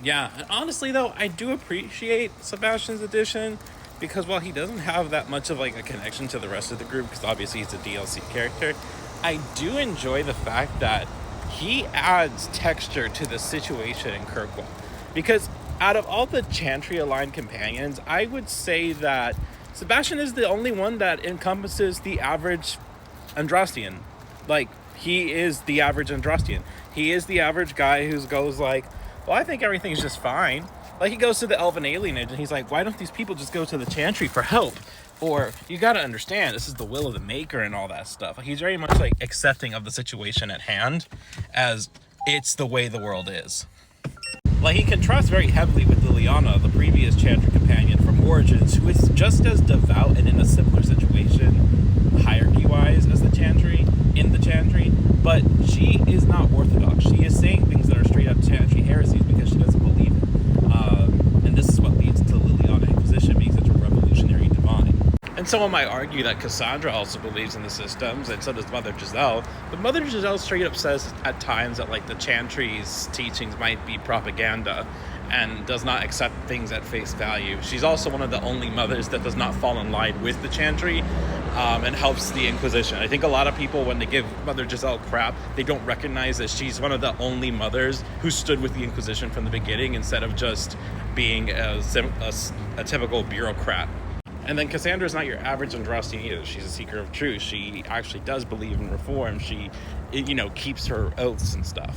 Yeah, and honestly though, I do appreciate Sebastian's addition because while he doesn't have that much of like a connection to the rest of the group, because obviously he's a DLC character, I do enjoy the fact that he adds texture to the situation in Kirkwall. Because out of all the Chantry aligned companions, I would say that Sebastian is the only one that encompasses the average Andrastian. Like, he is the average Andrastian. He is the average guy who goes like, well, I think everything's just fine. Like, he goes to the Elven Alienage and he's like, why don't these people just go to the Chantry for help? Or, you gotta understand, this is the will of the Maker and all that stuff. Like, he's very much, like, accepting of the situation at hand as it's the way the world is. Like, he contrasts very heavily with Liliana, the previous Chantry companion from Origins, who is just as devout and in a similar situation, hierarchy-wise, as the Chantry, in the Chantry, but she is not orthodox. She is saying things that are straight-up Chantry heresies because she doesn't believe it. And this is what leads to Liliana Inquisition being such a revolutionary divine. And someone might argue that Cassandra also believes in the systems, and so does Mother Giselle. But Mother Giselle straight up says at times that like the Chantry's teachings might be propaganda and does not accept things at face value. She's also one of the only mothers that does not fall in line with the Chantry and helps the Inquisition. I think a lot of people, when they give Mother Giselle crap, they don't recognize that she's one of the only mothers who stood with the Inquisition from the beginning instead of just being a typical bureaucrat. And then Cassandra's not your average Andrastian either. She's a seeker of truth. She actually does believe in reform. She, keeps her oaths and stuff.